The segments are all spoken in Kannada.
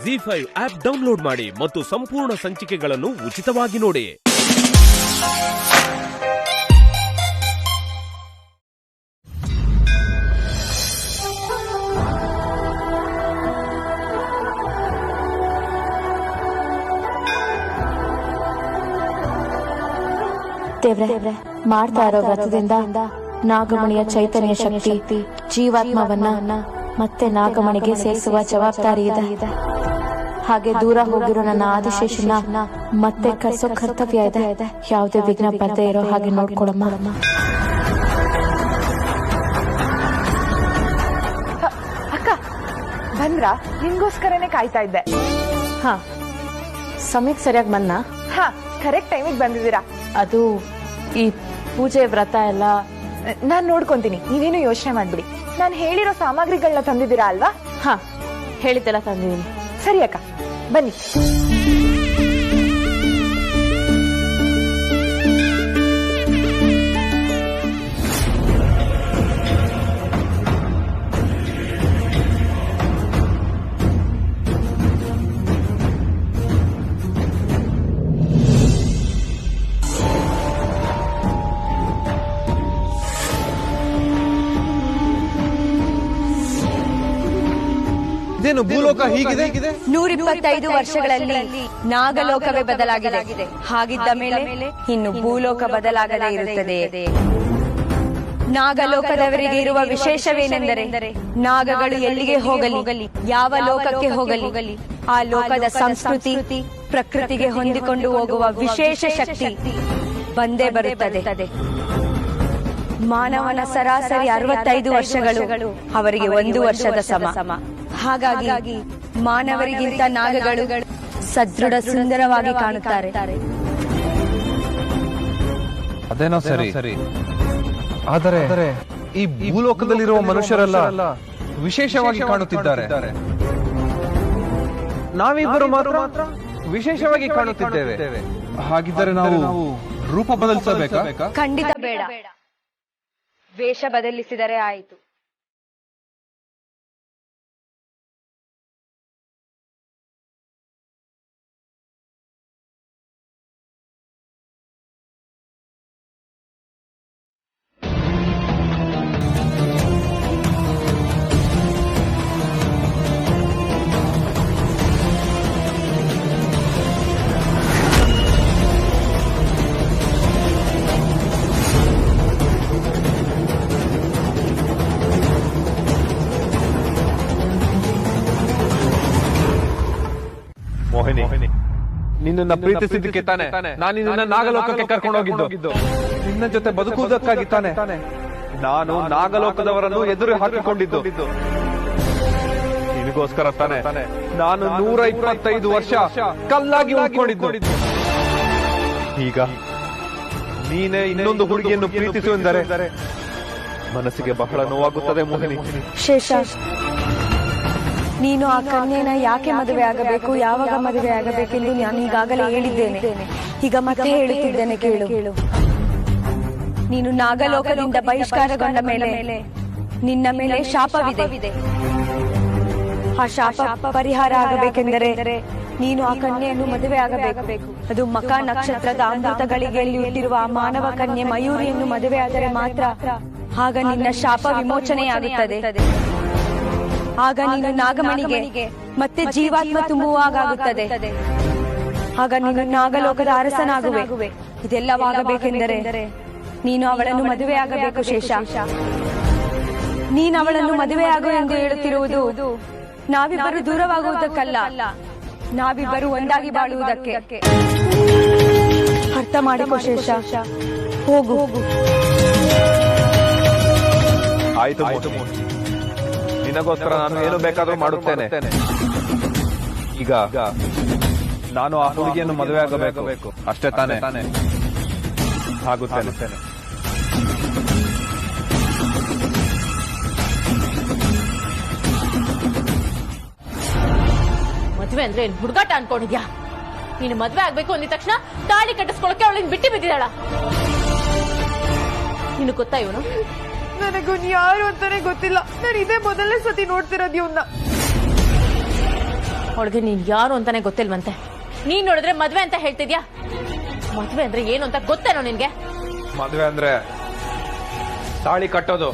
ZEE5 ಆಪ್ ಡೌನ್ಲೋಡ್ ಮಾಡಿ ಮತ್ತು ಸಂಪೂರ್ಣ ಸಂಚಿಕೆಗಳನ್ನು ಉಚಿತವಾಗಿ ನೋಡಿ. ದೇವ್ರೆ, ಮಾಡ್ತಾ ಇರೋ ವ್ರತದಿಂದ ನಾಗಮಣಿಯ ಚೈತನ್ಯ ಶಕ್ತಿ ಜೀವಾತ್ಮವನ್ನ ಮತ್ತೆ ನಾಗಮಣಿಗೆ ಸೇರಿಸುವ ಜವಾಬ್ದಾರಿ ಇದೆ. ಹಾಗೆ ದೂರ ಹೋಗಿರೋ ನನ್ನ ಆದಿಶೇಷನ ಮತ್ತೆ ಕರ್ಸೋ ಕರ್ತವ್ಯ ಇದೆ. ಯಾವುದೇ ವಿಘ್ನ ಬರ್ದೇ ಇರೋ ಹಾಗೆ ನೋಡ್ಕೊಳಮ್ಮ. ಅಕ್ಕ ಬಂದ್ರ? ನಿನ್ಗೋಸ್ಕರನೇ ಕಾಯ್ತಾ ಇದ್ದೆ. ಹಾ, ಸಮಯಕ್ಕೆ ಸರಿಯಾಗಿ ಬಂದ? ಹಾ, ಕರೆಕ್ಟ್ ಟೈಮಿಗೆ ಬಂದಿದ್ದೀರಾ. ಅದು ಈ ಪೂಜೆ ವ್ರತ ಎಲ್ಲ ನಾನ್ ನೋಡ್ಕೊಂತೀನಿ, ನೀವೇನು ಯೋಚನೆ ಮಾಡ್ಬಿಡಿ. ನಾನು ಹೇಳಿರೋ ಸಾಮಗ್ರಿಗಳನ್ನ ತಂದಿದ್ದೀರಾ ಅಲ್ವಾ? ಹಾ, ಹೇಳಿದ್ದೆಲ್ಲ ತಂದಿದ್ದೀನಿ. ಸರಿ ಅಕ್ಕ, ಬನ್ನಿ. ಇದೇನು ಭೂಲೋಕ ಹೀಗಿದೆ? 125 ವರ್ಷಗಳಲ್ಲಿ ನಾಗಲೋಕವೇ ಬದಲಾಗಿದೆ. ಹಾಗಿದ್ದ ಮೇಲೆ ಇನ್ನು ಭೂಲೋಕ ಬದಲಾಗದೇ ಇರುತ್ತದೆ. ನಾಗಲೋಕದವರಿಗೆ ಇರುವ ವಿಶೇಷವೇನೆಂದರೆ ನಾಗಗಳು ಎಲ್ಲಿಗೆ ಹೋಗಲಿ, ಯಾವ ಲೋಕಕ್ಕೆ ಹೋಗಲಿ, ಆ ಲೋಕದ ಸಂಸ್ಕೃತಿ ಪ್ರಕೃತಿಗೆ ಹೊಂದಿಕೊಂಡು ಹೋಗುವ ವಿಶೇಷ ಶಕ್ತಿ ಬಂದೇ ಬರುತ್ತದೆ. ಮಾನವನ ಸರಾಸರಿ 65 ವರ್ಷಗಳು ಅವರಿಗೆ 1 ವರ್ಷದ ಸಮ. ಹಾಗಾಗಿ ಮಾನವರಿಗಿಂತ ನಾಗಗಳು ಸದೃಢ ಸುಂದರವಾಗಿ ಕಾಣುತ್ತಾರೆ. ಅದೇನೋ ಸರಿ, ಆದರೆ ಈ ಭೂಲೋಕದಲ್ಲಿರುವ ಮನುಷ್ಯರೆಲ್ಲ ವಿಶೇಷವಾಗಿ ಕಾಣುತ್ತಿದ್ದಾರೆ. ನಾವಿಬ್ಬರು ಮಾತ್ರ ವಿಶೇಷವಾಗಿ ಕಾಣುತ್ತಿದ್ದೇವೆ. ಹಾಗಿದ್ದರೆ ನಾವು ರೂಪ ಬದಲಿಸಬೇಕಾ? ಖಂಡಿತ ಬೇಡ. ವೇಷ ಬದಲಿಸಿದರೆ ಆಯಿತು. ಮೋಹಿನಿ, ನಿನ್ನನ್ನ ಪ್ರೀತಿಸಿದ್ದಕ್ಕೆ ತಾನೆ ನಾನು ನಿನ್ನ ನಾಗಲೋಕಕ್ಕೆ ಕರ್ಕೊಂಡು ಹೋಗಿದ್ದು. ನಿನ್ನ ಜೊತೆ ಬದುಕುವುದಕ್ಕಾಗಿ ತಾನೆ ನಾನು ನಾಗಲೋಕದವರನ್ನು ಎದುರು ಹಾಕಿಕೊಂಡಿದ್ದು. ನಿನಗೋಸ್ಕರ ತಾನೆ ನಾನು 125 ವರ್ಷ ಕಲ್ಲಾಗಿ ಉಳ್ಕೊಂಡಿದ್ದು. ಈಗ ನೀನೇ ಇನ್ನೊಂದು ಹುಡುಗಿಯನ್ನು ಪ್ರೀತಿಸು ಎಂದರೆ ಮನಸ್ಸಿಗೆ ಬಹಳ ನೋವಾಗುತ್ತದೆ ಮೋಹಿನಿ. ಶೇಷ, ನೀನು ಆ ಕನ್ಯೆನ ಯಾಕೆ ಮದುವೆ ಆಗಬೇಕು, ಯಾವಾಗ ಮದುವೆ ಆಗಬೇಕೆಂದು ನಾನು ಈಗಾಗಲೇ ಹೇಳಿದ್ದೇನೆ. ಈಗ ಮತ್ತೆ ಹೇಳುತ್ತಿದ್ದೇನೆ, ಕೇಳು. ನೀನು ನಾಗಲೋಕದಿಂದ ಬಹಿಷ್ಕಾರಗೊಂಡ ಮೇಲೆ ನಿನ್ನ ಮೇಲೆ ಶಾಪವಿದೆ. ಆ ಶಾಪ ಪರಿಹಾರ ಆಗಬೇಕೆಂದರೆ ನೀನು ಆ ಕನ್ಯೆಯನ್ನು ಮದುವೆ ಆಗಬೇಕು. ಅದು ಮಕ ನಕ್ಷತ್ರದ ಅಮೃತಗಳಿಗೆಯಲ್ಲಿ ಹುಟ್ಟಿರುವ ಆ ಮಾನವ ಕನ್ಯೆ ಮಯೂರಿಯನ್ನು ಮದುವೆ ಆದರೆ ಮಾತ್ರ ಆಗ ನಿನ್ನ ಶಾಪ ವಿಮೋಚನೆಯಾಗುತ್ತದೆ. ಆಗ ನೀನು ನಾಗಮಣಿಗೆ ಮತ್ತೆ ಜೀವಾತ್ಮ ತುಂಬುವಾಗುತ್ತದೆ. ಆಗ ನೀನು ನಾಗಲೋಕದ ಅರಸನಾಗುವೆ. ಇದೆಲ್ಲವಾಗಬೇಕೆಂದರೆ ನೀನು ಅವಳನ್ನು ಮದುವೆ ಆಗಬೇಕು. ಶೇಷ, ನೀನು ಅವಳನ್ನು ಮದುವೆ ಆಗು ಎಂದು ಹೇಳುತ್ತಿರುವುದು ನಾವಿಬ್ಬರು ದೂರವಾಗುವುದಕ್ಕಲ್ಲ, ನಾವಿಬ್ಬರು ಒಂದಾಗಿ ಬಾಳುವುದಕ್ಕೆ. ಅರ್ಥ ಮಾಡಿಕೋ ಶೇಷ. ಹೋಗು. ಆಯ್ತು, ನಿನಗೋಸ್ಕರ ನಾನು ಏನು ಬೇಕಾದ್ರೂ ಮಾಡುತ್ತೇನೆ. ಈಗ ನಾನು ಆ ಹುಡುಗಿಯನ್ನು ಮದುವೆ ಆಗಬೇಕು, ಅಷ್ಟೇ ತಾನೆ? ಆಗುತ್ತೇನೆ. ಮದುವೆ ಅಂದ್ರೆ ಹುಡುಗಾಟ ಅನ್ಕೊಂಡಿದ್ಯಾ? ನೀನು ಮದುವೆ ಆಗ್ಬೇಕು ಅಂದಿದ ತಕ್ಷಣ ತಾಳಿ ಕಟ್ಟಿಸ್ಕೊಳಕ್ಕೆ ಅವಳಿಗೆ ಬಿಟ್ಟು ಬಿದ್ದಿದ್ದಾಳ. ನಿನಗೆ ಗೊತ್ತಾ ಇವನು? ನನಗೂ ಯಾರು ಅಂತಾನೆ ಗೊತ್ತಿಲ್ಲ. ನಾನು ಇದೇ ಮೊದಲನೇ ಸತಿ ನೋಡ್ತಿರೋದು ಇವನ್ನ. ಅವಳಿಗೆ ನೀನ್ ಯಾರು ಅಂತಾನೆ ಗೊತ್ತಿಲ್ವಂತೆ. ನೀನ್ ನೋಡಿದ್ರೆ ಮದ್ವೆ ಅಂತ ಹೇಳ್ತಿದ್ಯಾ. ಮದ್ವೆ ಅಂದ್ರೆ ಏನು ಅಂತ ಗೊತ್ತೇನೋ ನಿನ್ಗೆ? ಮದ್ವೆ ಅಂದ್ರೆ ತಾಳಿ ಕಟ್ಟೋದು.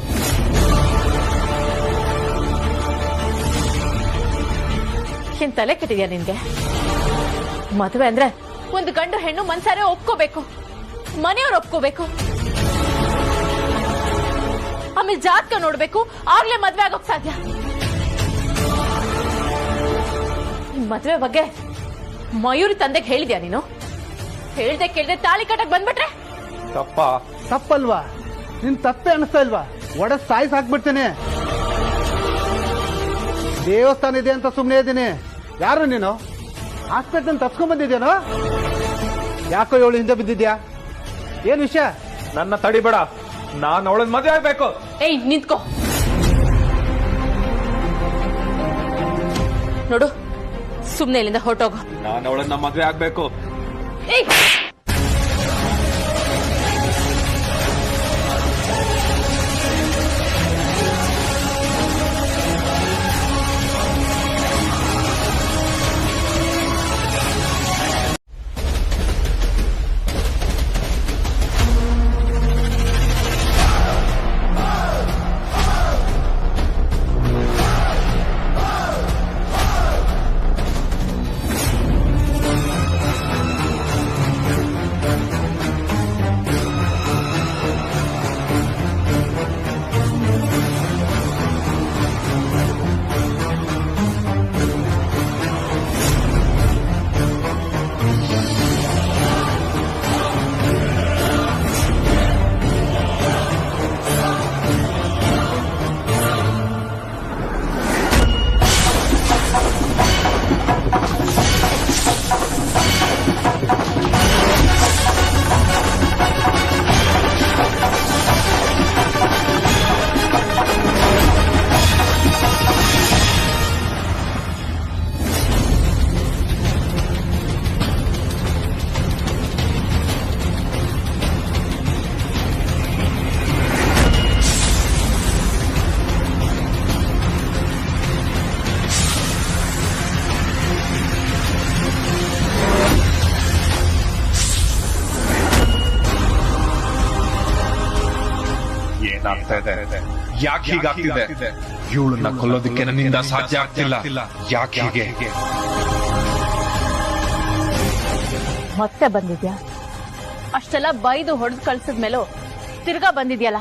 ಏನ್ ತಲೆ ಕೆಟ್ಟಿದ್ಯಾ ನಿನ್ಗೆ? ಮದ್ವೆ ಅಂದ್ರೆ ಒಂದು ಗಂಡು ಹೆಣ್ಣು ಮನ್ಸಾರೆ ಒಪ್ಕೋಬೇಕು, ಮನೆಯವ್ರು ಒಪ್ಕೋಬೇಕು, ಆಮೇಲೆ ಜಾತಕ ನೋಡ್ಬೇಕು, ಆಗ್ಲೇ ಮದ್ವೆ ಆಗೋಕ್ ಸಾಧ್ಯ. ಮದ್ವೆ ಬಗ್ಗೆ ಮಯೂರಿ ತಂದೆಗೆ ಹೇಳಿದ್ಯಾ ನೀನು? ಹೇಳ್ದೆ ಕೇಳ್ದೆ ತಾಳಿ ಕಟ್ಟಕ್ ಬಂದ್ಬಿಟ್ರೆ ತಪ್ಪಲ್ವಾ? ನಿನ್ ತಪ್ಪೆ ಅನಿಸ್ತಾ ಇಲ್ವಾ? ಒಡೆದ್ ಸಾಯಿಸ್ ಹಾಕ್ಬಿಡ್ತೇನೆ. ದೇವಸ್ಥಾನ ಇದೆ ಅಂತ ಸುಮ್ಮನೆ ಇದ್ದೀನಿ. ಯಾರು ನೀನು? ಹಾಸ್ಪಿಟಲ್ ತಪ್ಸ್ಕೊಂಡ್ ಬಂದಿದ್ಯಾನೋ? ಯಾಕೋ ಇವಳು ಹಿಂದೆ ಬಿದ್ದಿದ್ಯಾ? ಏನ್ ವಿಷಯ? ನನ್ನ ತಡಿಬೇಡ, ನಾನು ಅವಳನ್ನ ಮದುವೆ ಆಗ್ಬೇಕು. ಏಯ್ ನಿಂತ್ಕೋ. ನೋಡು, ಸುಮ್ನೆ ಇಲ್ಲಿಂದ ಹೊರಟೋಗು. ನಾನು ಅವಳನ್ನ ಮದುವೆ ಆಗ್ಬೇಕು. ಏಯ್ ಯಾಕೆ ಹೀಗಾಗ್ತಿದೆ? ಇವಳನ್ನ ಕೊಲ್ಲೋದಕ್ಕೆ ನನ್ನಿಂದ ಸಾಧ್ಯ ಆಗ್ತಿಲ್ಲ. ಯಾಕೆ ಹೀಗೆ? ಮತ್ತೆ ಬಂದಿದ್ಯಾ? ಅಷ್ಟೆಲ್ಲ ಬೈದು ಹೊಡೆದು ಕಳ್ಸಿದ್ಮೇಲೂ ತಿರ್ಗಾ ಬಂದಿದ್ಯಲ್ಲ.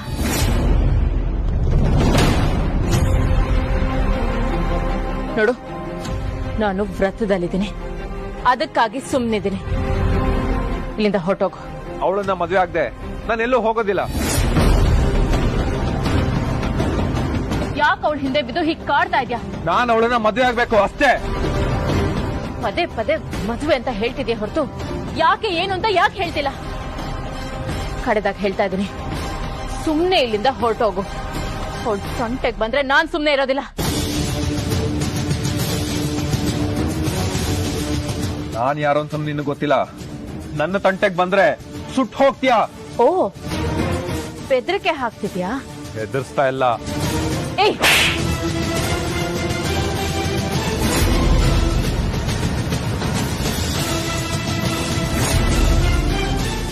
ನೋಡು, ನಾನು ವ್ರತದಲ್ಲಿದ್ದೀನಿ, ಅದಕ್ಕಾಗಿ ಸುಮ್ಮನಿದ್ದೀನಿ. ಇಲ್ಲಿಂದ ಹೊರಟೋಗು. ಅವಳನ್ನ ಮದುವೆ ಆಗದೆ ನಾನು ಎಲ್ಲೂ ಹೋಗೋದಿಲ್ಲ. ಯಾಕೆ ಅವಳ ಹಿಂದೆ ಬಿದ್ದು ಹೀಗೆ ಕಾಡ್ತಾ ಇದ್ಯಾ? ನಾನು ಅವಳನ್ನ ಮದುವೆ ಆಗ್ಬೇಕು ಅಷ್ಟೇ. ಪದೇ ಪದೇ ಮದುವೆ ಅಂತ ಹೇಳ್ತಿದ್ಯಾ ಹೊರತು ಯಾಕೆ ಏನು ಅಂತ ಯಾಕೆ ಹೇಳ್ತಿಲ್ಲ? ಕಡೆದಾಗ ಹೇಳ್ತಾ ಇದ್ದೀನಿ, ಸುಮ್ನೆ ಇಲ್ಲಿಂದ ಹೊರಟೋಗು. ಸೊಂಟೆಗೆ ಬಂದ್ರೆ ನಾನ್ ಸುಮ್ನೆ ಇರೋದಿಲ್ಲ. ನಾನ್ ಯಾರು ಅಂತ ನಿನಗೆ ಗೊತ್ತಿಲ್ಲ. ನನ್ನ ತಂಟೆಗೆ ಬಂದ್ರೆ ಸುಟ್ಟು ಹೋಗ್ತೀಯಾ? ಓ, ಬೆದರಿಕೆ ಹಾಕ್ತಿದ್ಯಾ? ಹೆದರ್ಸ್ತಾ ಇಲ್ಲ. ಏಯ್,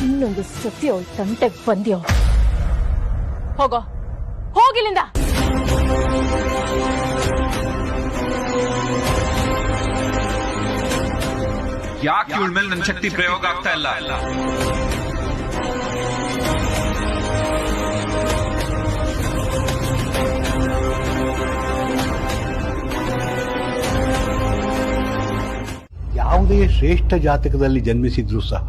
ಇನ್ನೊಂದು ಸತಿ ಅವಳು ತಂಟೆಗೆ ಬಂದ್ಯೋ, ಹೋಗೋ, ಹೋಗಿಲ್ಲಿಂದ. ಯಾಕೆ ಇವಳ ಮೇಲೆ ನನ್ನ ಶಕ್ತಿ ಪ್ರಯೋಗ ಆಗ್ತಾ ಇಲ್ಲ? ಯಾವುದೇ ಶ್ರೇಷ್ಠ ಜಾತಕದಲ್ಲಿ ಜನ್ಮಿಸಿದ್ರೂ ಸಹ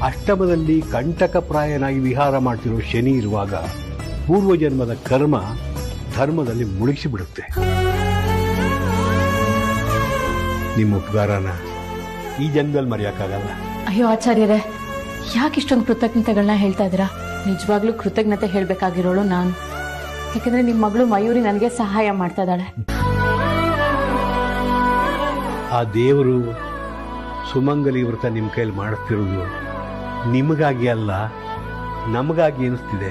ಅಷ್ಟಮದಲ್ಲಿ ಕಂಟಕಪ್ರಾಯನಾಗಿ ವಿಹಾರ ಮಾಡ್ತಿರೋ ಶನಿ ಇರುವಾಗ ಪೂರ್ವಜನ್ಮದ ಕರ್ಮ ಧರ್ಮದಲ್ಲಿ ಮುಳುಗಿಸಿಬಿಡುತ್ತೆ. ನಿಮ್ಮ ಉಪಕಾರನ ಈ ಜನ್ಮದಲ್ಲಿ ಮರೆಯಕ್ಕಾಗಲ್ಲ. ಅಯ್ಯೋ ಆಚಾರ್ಯರೇ, ಯಾಕೆ ಇಷ್ಟೊಂದು ಕೃತಜ್ಞತೆಗಳನ್ನ ಹೇಳ್ತಾ ಇದ್ದೀರಾ? ನಿಜವಾಗ್ಲೂ ಕೃತಜ್ಞತೆ ಹೇಳ್ಬೇಕಾಗಿರೋಳು ನಾನು. ಯಾಕಂದ್ರೆ ನಿಮ್ಮ ಮಗಳು ಮಯೂರಿ ನನಗೆ ಸಹಾಯ ಮಾಡ್ತಾ ಇದ್ದಾಳೆ. ಆ ದೇವರು ಸುಮಂಗಲಿ ವ್ರತ ನಿಮ್ಮ ಕೈಲಿ ಮಾಡುತ್ತಿರುವುದು ನಿಮಗಾಗಿ ಅಲ್ಲ, ನಮಗಾಗಿ ಅನಿಸ್ತಿದೆ.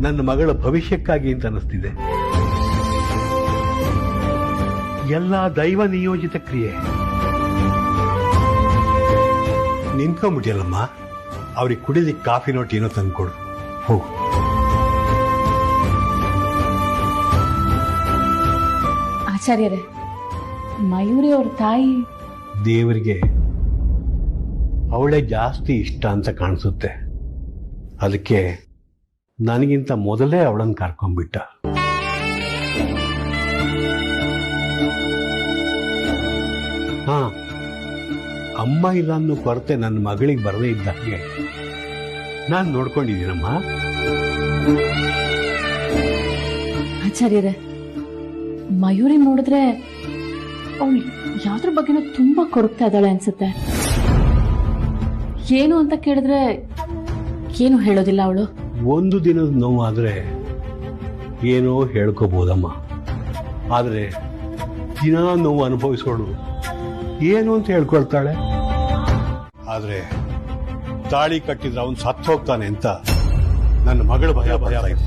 ನನ್ನ ಮಗಳ ಭವಿಷ್ಯಕ್ಕಾಗಿ ಅಂತ ಅನಿಸ್ತಿದೆ. ಎಲ್ಲ ದೈವ ನಿಯೋಜಿತ ಕ್ರಿಯೆ. ನಿಂತ್ಕೊಂಡ್ಬಿಟ್ಟಿಯಲ್ಲಮ್ಮ, ಅವ್ರಿಗೆ ಕುಡಿಲಿಕ್ಕೆ ಕಾಫಿ ನೋಟ್ ಏನೋ ತಂದ್ಕೊಡು. ಹೋಗು. ಆಚಾರ್ಯರೇ, ಮಯೂರಿ ಅವ್ರ ತಾಯಿ ದೇವರಿಗೆ ಅವಳೇ ಜಾಸ್ತಿ ಇಷ್ಟ ಅಂತ ಕಾಣಿಸುತ್ತೆ. ಅದಕ್ಕೆ ನನಗಿಂತ ಮೊದಲೇ ಅವಳನ್ನು ಕರ್ಕೊಂಡ್ಬಿಟ್ಟ. ಹಾ, ಅಮ್ಮ ಇಲ್ಲ ಅನ್ನೋ ಕೊರತೆ ನನ್ನ ಮಗಳಿಗೆ ಬರದೇ ಇದ್ದಾಗೆ ನಾನು ನೋಡ್ಕೊಂಡಿದ್ದೀನಮ್ಮ. ಆಚಾರ್ಯರೇ, ಮಯೂರಿ ನೋಡಿದ್ರೆ ಅವಳು ಯಾವ್ದ್ರ ಬಗ್ಗೆನೂ ತುಂಬಾ ಕೊರಗ್ತಾ ಇದ್ದಾಳೆ ಅನ್ಸುತ್ತೆ. ಏನು ಅಂತ ಕೇಳಿದ್ರೆ ಏನು ಹೇಳೋದಿಲ್ಲ ಅವಳು. ಒಂದು ದಿನದ ನೋವಾದ್ರೆ ಏನೋ ಹೇಳ್ಕೋಬಹುದಮ್ಮ, ಆದ್ರೆ ದಿನ ನೋವು ಅನುಭವಿಸೋಳು ಏನು ಅಂತ ಹೇಳ್ಕೊಳ್ತಾಳೆ. ಆದ್ರೆ ತಾಳಿ ಕಟ್ಟಿದ್ರೆ ಅವನು ಸತ್ತು ಹೋಗ್ತಾನೆ ಅಂತ ನನ್ನ ಮಗಳು ಭಯ ಭಯ ಆಯ್ತು.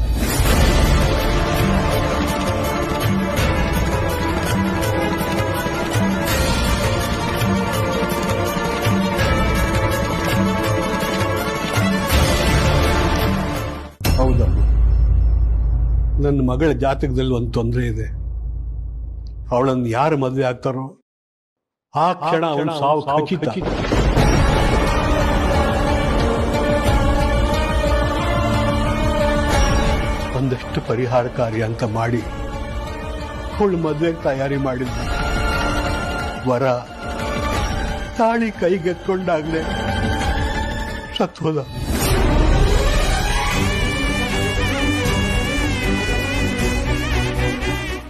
ಹೌದಮ್ಮ, ನನ್ನ ಮಗಳ ಜಾತಕದಲ್ಲಿ ಒಂದು ತೊಂದರೆ ಇದೆ. ಅವಳನ್ನು ಯಾರು ಮದುವೆ ಆಗ್ತಾರೋ ಆ ಕ್ಷಣ ಅವನು ಸಾವು ಖಚಿತ. ಒಂದಷ್ಟು ಪರಿಹಾರ ಕಾರ್ಯ ಅಂತ ಮಾಡಿ ಅವಳು ಮದುವೆಗೆ ತಯಾರಿ ಮಾಡಿದ್ದ. ವರ ತಾಳಿ ಕೈಗೆತ್ಕೊಂಡಾಗ್ಲೇ ಸತ್ತೋದ.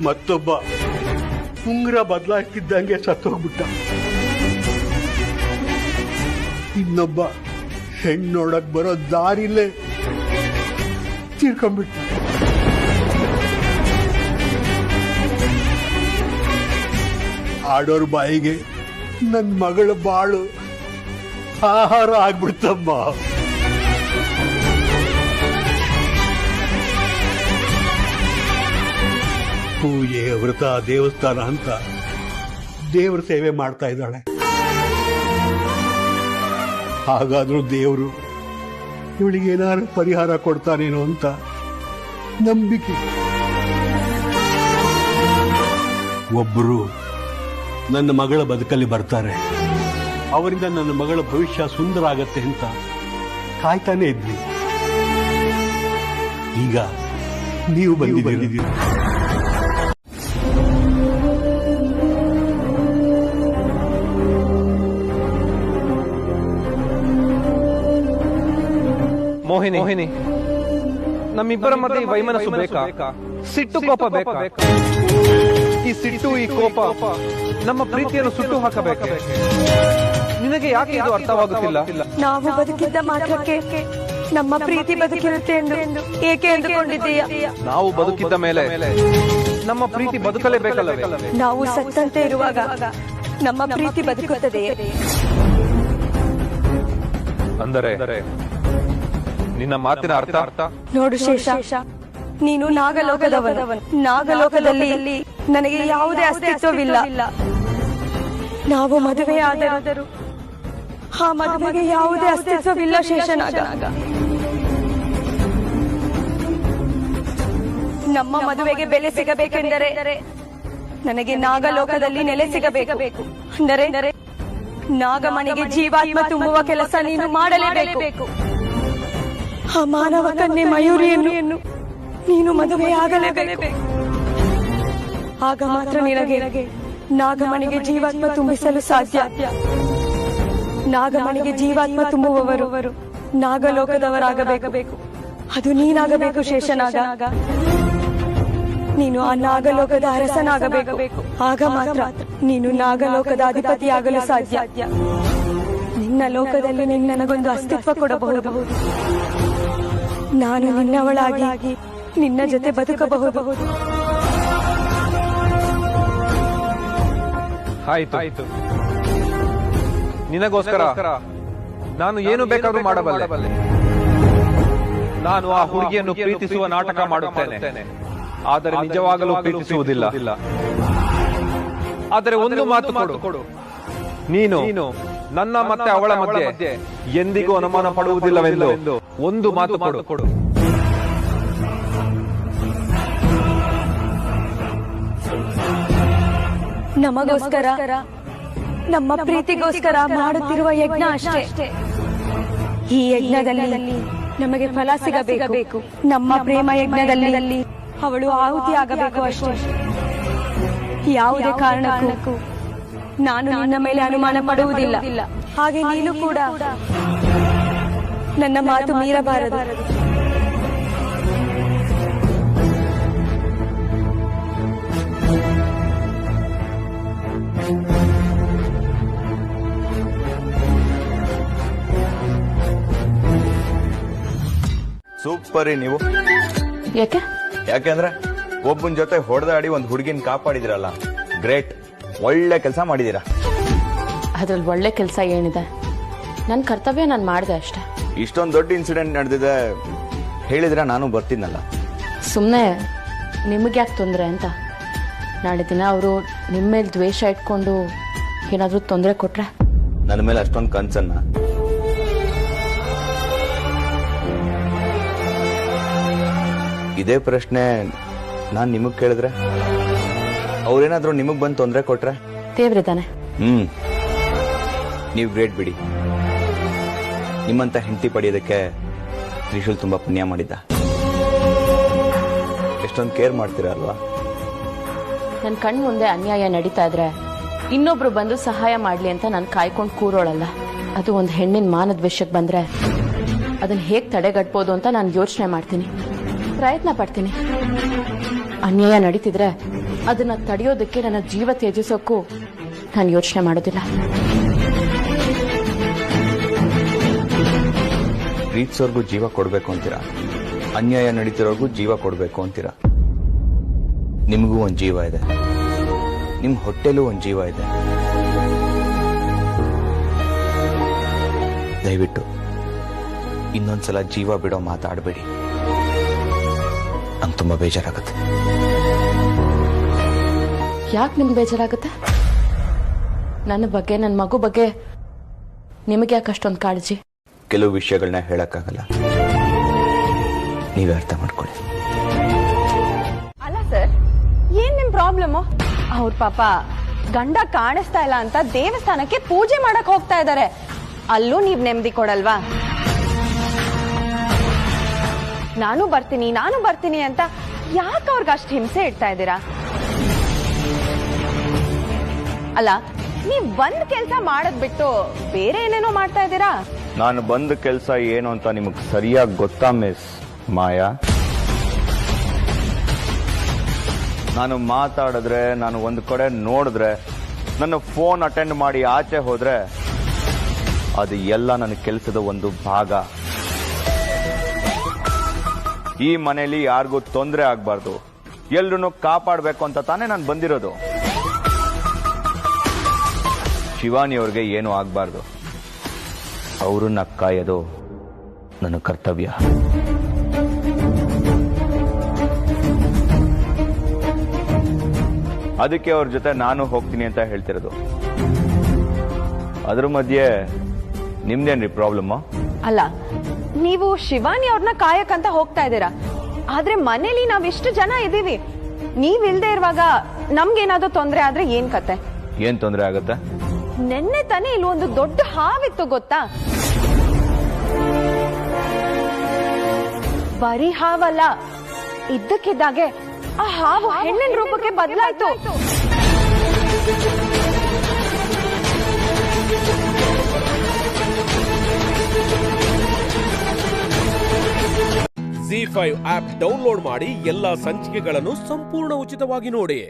ಮತ್ತೊಬ್ಬ ಉಂಗುರ ಬದಲಾಯಿಸ್ತಿದ್ದಂಗೆ ಸತ್ತೋಗ್ಬಿಟ್ಟ. ಇನ್ನೊಬ್ಬ ಹೆಣ್ಣು ನೋಡಕ್ ಬರೋ ದಾರಿಲೇ ತೀರ್ಕೊಂಡ್ಬಿಟ್ಟ. ಆಡೋರ್ ಬಾಯಿಗೆ ನನ್ನ ಮಗಳ ಬಾಳು ಆಹಾರ ಆಗ್ಬಿಡ್ತಮ್ಮ. ಪೂಜೆ, ವ್ರತ, ದೇವಸ್ಥಾನ ಅಂತ ದೇವರ ಸೇವೆ ಮಾಡ್ತಾ ಇದ್ದಾಳೆ. ಹಾಗಾದ್ರೂ ದೇವರು ಇವಳಿಗೆ ಏನಾದ್ರು ಪರಿಹಾರ ಕೊಡ್ತಾನೇನೋ ಅಂತ ನಂಬಿಕೆ. ಒಬ್ಬರು ನನ್ನ ಮಗಳ ಬದುಕಲ್ಲಿ ಬರ್ತಾರೆ, ಅವರಿಂದ ನನ್ನ ಮಗಳ ಭವಿಷ್ಯ ಸುಂದರ ಆಗತ್ತೆ ಅಂತ ಕಾಯ್ತಾನೆ ಇದ್ವಿ. ಈಗ ನೀವು ಬಂದಿದ್ದೀರಿ. ಮೋಹಿನಿ, ನಮ್ಮಿಬ್ಬರ ಮಧ್ಯೆ ಈ ವೈಮನಸ್ಸು ಬೇಕಾ? ಸಿಟ್ಟು ಕೋಪ ಬೇಕಾ? ಈ ಸಿಟ್ಟು, ಈ ಕೋಪ ನಮ್ಮ ಪ್ರೀತಿಯನ್ನು ಸುಟ್ಟು ಹಾಕಬೇಕು. ನಿನಗೆ ಯಾಕೆ ಇದು ಅರ್ಥವಾಗುತ್ತಿಲ್ಲ? ನಾವು ಬದುಕಿದ್ದ ಮಾತ್ರಕ್ಕೆ ನಮ್ಮ ಪ್ರೀತಿ ಬದುಕಿರುತ್ತೆ ಎಂದು ಏಕೆ ಅಂದುಕೊಂಡಿದ್ದೀಯ? ನಾವು ಬದುಕಿದ್ದ ಮೇಲೆ ನಮ್ಮ ಪ್ರೀತಿ ಬದುಕಲೇಬೇಕಲ್ಲವೇ? ನಾವು ಸತ್ತಂತೆ ಇರುವಾಗ ನಮ್ಮ ಪ್ರೀತಿ ಬದುಕುತ್ತದೆಯೇ? ಅಂದರೆ ನಿನ್ನ ಮಾತಿನ ಅರ್ಥ? ನೋಡು ಶೇಷ, ನೀನು ನಾಗಲೋಕದವನು. ನಾಗಲೋಕದಲ್ಲಿ ನನಗೆ ಯಾವುದೇ ಅಸ್ತಿತ್ವವಿಲ್ಲ. ನಾವು ಮದುವೆಯಾದರೂ ಆ ಮದುವೆಗೆ ಯಾವುದೇ ಅಸ್ತಿತ್ವವಿಲ್ಲ ಶೇಷನಾಗ. ನಮ್ಮ ಮದುವೆಗೆ ಬೆಲೆ ಸಿಗಬೇಕೆಂದರೆ ನನಗೆ ನಾಗಲೋಕದಲ್ಲಿ ನೆಲೆ ಸಿಗಬೇಕು. ಅಂದರೆ ನಾಗಮಣಿಗೆ ಜೀವಾತ್ಮ ತುಂಬುವ ಕೆಲಸ ನೀನು ಮಾಡಲೇಬೇಕು. ಆ ಮಾನವ ಕನ್ಯೆ ಮಯೂರಿಯನ್ನು ನೀನು ಮದುವೆಯಾಗಲೇಬೇಕು. ಆಗ ಮಾತ್ರ ನಿನಗೆ ನಾಗಮಣಿಗೆ ಜೀವಾತ್ಮ ತುಂಬಿಸಲು ಸಾಧ್ಯ. ನಾಗಮಣಿಗೆ ಜೀವಾತ್ಮ ತುಂಬುವವರು ನಾಗಲೋಕದವರಾಗಬೇಕು. ಅದು ನೀನಾಗಬೇಕು ಶೇಷನಾಗ. ನೀನು ಆ ನಾಗಲೋಕದ ಅರಸನಾಗಬೇಕು. ಆಗ ಮಾತ್ರ ನೀನು ನಾಗಲೋಕದ ಅಧಿಪತಿಯಾಗಲು ಸಾಧ್ಯ. ನಿನ್ನ ಲೋಕದಲ್ಲಿ ನನಗೊಂದು ಅಸ್ತಿತ್ವ ಕೊಡಬಹುದು. ನಾನು ನಿನ್ನವಳಾಗಿ ನಿನ್ನ ಜೊತೆ ಬದುಕಬಹುದು. ಆಯ್ತು, ನಿನಗೋಸ್ಕರ ನಾನು ಏನು ಬೇಕಾದ್ರೂ ಮಾಡಬಲ್ಲೆ. ನಾನು ಆ ಹುಡುಗಿಯನ್ನು ಪ್ರೀತಿಸುವ ನಾಟಕ ಮಾಡುತ್ತೇನೆ, ಆದರೆ ನಿಜವಾಗಲೂ ಪ್ರೀತಿಸುವುದಿಲ್ಲ. ಆದರೆ ಒಂದು ಮಾತು ಕೊಡು, ನೀನು ನನ್ನ ಮತ್ತೆ ಅವಳ ಮಧ್ಯೆ ಎಂದಿಗೂ ಅನುಮಾನ ಪಡುವುದಿಲ್ಲವೆಂದು ಒಂದು ಮಾತು ಕೊಡು. ನಮಗೋಸ್ಕರ, ನಮ್ಮ ಪ್ರೀತಿಗೋಸ್ಕರ ಮಾಡುತ್ತಿರುವ ಯಜ್ಞ ಅಷ್ಟೇ. ಈ ಯಜ್ಞದಲ್ಲಿ ನಮಗೆ ಫಲ ಸಿಗಬೇಕು. ನಮ್ಮ ಪ್ರೇಮ ಯಜ್ಞದಲ್ಲಿ ಅವಳು ಆಹುತಿ ಆಗಬೇಕು ಅಷ್ಟೇ. ಯಾವುದೇ ಕಾರಣಕ್ಕೂ ನಾನು ನಿನ್ನ ಮೇಲೆ ಅನುಮಾನ ಪಡುವುದಿಲ್ಲ. ಹಾಗೆ ನೀನು ಕೂಡ ನನ್ನ ಮಾತು ಮೀರಬಾರದು. ಸೂಪರ್ ನೀವು. ಯಾಕೆಂದ್ರೆ ಒಬ್ಬನ ಜೊತೆ ಹೊಡೆದಾಡಿ ಒಂದು ಹುಡುಗಿನ ಕಾಪಾಡಿದಿರಲ್ಲ, ಗ್ರೇಟ್. ಒಳ್ಳೆ ಕೆಲಸ ಮಾಡಿದೀರಾ. ಅದ್ರಲ್ಲಿ ಒಳ್ಳೆ ಕೆಲಸ ಏನಿದೆ? ನನ್ನ ಕರ್ತವ್ಯ ನಾನು ಮಾಡಿದೆ ಅಷ್ಟೇ. ಇಷ್ಟೊಂದು ದೊಡ್ಡ ಇನ್ಸಿಡೆಂಟ್ ನಡೆದಿದೆ ಹೇಳಿದ್ರೆ ನಾನು ಬರ್ತೀನಲ್ಲ. ಸುಮ್ಮನೆ ನಿಮಗೆ ಯಾಕೆ ತೊಂದರೆ ಅಂತ. ನಾಳೆ ದಿನ ಅವರು ನಿಮ್ಮ ಮೇಲೆ ದ್ವೇಷ ಇಟ್ಕೊಂಡು ಏನಾದರೂ ತೊಂದರೆ ಕೊಟ್ರೆ? ನನ್ನ ಮೇಲೆ ಅಷ್ಟೊಂದು ಕನ್ಸನ್ನ? ಇದೇ ಪ್ರಶ್ನೆ ನಾನು ನಿಮಗ್ ಕೇಳಿದ್ರೆ ಅವ್ರೇನಾದ್ರೂ ನಿಮಗ್ ಬಂದು ತೊಂದರೆ ಕೊಟ್ರೆ? ದೇವ್ರಿದ್ದಾನೆ. ನೀವು ಗ್ರೇಟ್ ಬಿಡಿ. ನಿಮ್ಮಂತ ಹೆಂಡತಿ ಪಡೆಯೋದಕ್ಕೆ ತ್ರಿಶೂಲ್ ತುಂಬಾ ಪುಣ್ಯ ಮಾಡಿದ್ದ. ಎಷ್ಟೊಂದು ಕೇರ್ ಮಾಡ್ತೀರಾ ಅಲ್ವಾ? ನನ್ನ ಕಣ್ ಮುಂದೆ ಅನ್ಯಾಯ ನಡೀತಾ ಇದ್ರೆ ಇನ್ನೊಬ್ರು ಬಂದು ಸಹಾಯ ಮಾಡ್ಲಿ ಅಂತ ನಾನು ಕಾಯ್ಕೊಂಡು ಕೂರೋಳಲ್ಲ. ಅದು ಒಂದು ಹೆಣ್ಣಿನ ಮಾನದ್ವೇಷಕ್ಕೆ ಬಂದ್ರೆ ಅದನ್ನ ಹೇಗ್ ತಡೆಗಟ್ಬೋದು ಅಂತ ನಾನು ಯೋಚನೆ ಮಾಡ್ತೀನಿ, ಪ್ರಯತ್ನ ಪಡ್ತೀನಿ. ಅನ್ಯಾಯ ನಡೀತಿದ್ರೆ ಅದನ್ನ ತಡೆಯೋದಕ್ಕೆ ನನ್ನ ಜೀವ ತ್ಯಜಿಸೋಕ್ಕೂ ನಾನು ಯೋಚನೆ ಮಾಡೋದಿಲ್ಲ. ಪ್ರೀತಿಸೋರ್ಗೂ ಜೀವ ಕೊಡ್ಬೇಕು ಅಂತೀರಾ, ಅನ್ಯಾಯ ನಡೀತಿರೋರ್ಗೂ ಜೀವ ಕೊಡ್ಬೇಕು ಅಂತೀರಾ. ನಿಮಗೂ ಒಂದು ಜೀವ ಇದೆ, ನಿಮ್ ಹೊಟ್ಟೆಲೂ ಒಂದು ಜೀವ ಇದೆ. ದಯವಿಟ್ಟು ಇನ್ನೊಂದ್ಸಲ ಜೀವ ಬಿಡೋ ಮಾತಾಡಬೇಡಿ. ನಂಗೆ ತುಂಬಾ ಬೇಜಾರಾಗುತ್ತೆ. ಯಾಕೆ ನಿಮ್ಗೆ ಬೇಜಾರಾಗುತ್ತೆ? ನನ್ನ ಬಗ್ಗೆ, ನನ್ನ ಮಗು ಬಗ್ಗೆ ನಿಮಗೆ ಯಾಕೆ ಅಷ್ಟೊಂದು ಕಾಳಜಿ? ಕೆಲವು ವಿಷಯಗಳನ್ನ ಹೇಳಕ್ಕಾಗಲ್ಲ, ನೀವೇ ಅರ್ಥ ಮಾಡ್ಕೊಳ್ಳಿ. ಅಲ್ಲ ಸರ್, ಏನ್ ನಿಮ್ ಪ್ರಾಬ್ಲಮ್? ಅವ್ರ ಪಾಪ ಗಂಡ ಕಾಣಿಸ್ತಾ ಇಲ್ಲ ಅಂತ ದೇವಸ್ಥಾನಕ್ಕೆ ಪೂಜೆ ಮಾಡಕ್ ಹೋಗ್ತಾ ಇದಾರೆ. ಅಲ್ಲೂ ನೀವ್ ನೆಮ್ಮದಿ ಕೊಡಲ್ವಾ? ನಾನು ಬರ್ತೀನಿ ಅಂತ ಯಾಕೆ ಅವ್ರಿಗೆ ಅಷ್ಟು ಹಿಂಸೆ ಇಡ್ತಾ ಇದ್ದೀರಾ? ಅಲ್ಲ, ನೀವ್ ಬಂದ್ ಕೆಲ್ಸ ಮಾಡದ್ ಬಿಟ್ಟು ಬೇರೆ ಏನೇನೋ ಮಾಡ್ತಾ ಇದ್ದೀರಾ. ನಾನು ಬಂದ ಕೆಲಸ ಏನು ಅಂತ ನಿಮಗ್ ಸರಿಯಾಗಿ ಗೊತ್ತಾ ಮಿಸ್ ಮಾಯಾ? ನಾನು ಮಾತಾಡಿದ್ರೆ, ನಾನು ಒಂದು ಕಡೆ ನೋಡಿದ್ರೆ, ನನ್ನ ಫೋನ್ ಅಟೆಂಡ್ ಮಾಡಿ ಆಚೆ ಹೋದ್ರೆ ಅದು ಎಲ್ಲ ನನ್ನ ಕೆಲಸದ ಒಂದು ಭಾಗ. ಈ ಮನೆಯಲ್ಲಿ ಯಾರಿಗೂ ತೊಂದರೆ ಆಗ್ಬಾರ್ದು, ಎಲ್ರೂ ಕಾಪಾಡಬೇಕು ಅಂತ ತಾನೇ ನಾನು ಬಂದಿರೋದು. ಶಿವಾನಿ ಅವ್ರಿಗೆ ಏನು ಆಗ್ಬಾರ್ದು, ಅವ್ರನ್ನ ಕಾಯೋದು ನನ್ನ ಕರ್ತವ್ಯ. ಅದಕ್ಕೆ ಅವ್ರ ಜೊತೆ ನಾನು ಹೋಗ್ತೀನಿ ಅಂತ ಹೇಳ್ತಿರೋದು. ಅದ್ರ ಮಧ್ಯೆ ನಿಮ್ದೇನ್ರಿ ಪ್ರಾಬ್ಲಮ್? ಅಲ್ಲ, ನೀವು ಶಿವಾನಿ ಅವ್ರನ್ನ ಕಾಯಕ್ಕಂತ ಹೋಗ್ತಾ ಇದ್ದೀರಾ, ಆದ್ರೆ ಮನೇಲಿ ನಾವಿಷ್ಟು ಜನ ಇದೀವಿ. ನೀವಿಲ್ದೇ ಇರುವಾಗ ನಮ್ಗೇನಾದ್ರೂ ತೊಂದರೆ ಆದ್ರೆ ಏನ್ ಕತೆ? ಏನ್ ತೊಂದರೆ ಆಗತ್ತೆ? ನೆನ್ನೆ ತಾನೇ ಇಲ್ಲಿ ಒಂದು ದೊಡ್ಡ ಹಾವಿತ್ತು ಗೊತ್ತಾ? ಬರೀ ಹಾವಲ್ಲ, ಇದ್ದಕ್ಕಿದ್ದಾಗೆ ಆ ಹಾವು ಹೆಣ್ಣಿನ ರೂಪಕ್ಕೆ ಬದಲಾಯ್ತು. ZEE5 ಆಪ್ ಡೌನ್ಲೋಡ್ ಮಾಡಿ ಎಲ್ಲಾ ಸಂಚಿಕೆಗಳನ್ನು ಸಂಪೂರ್ಣ ಉಚಿತವಾಗಿ ನೋಡಿ.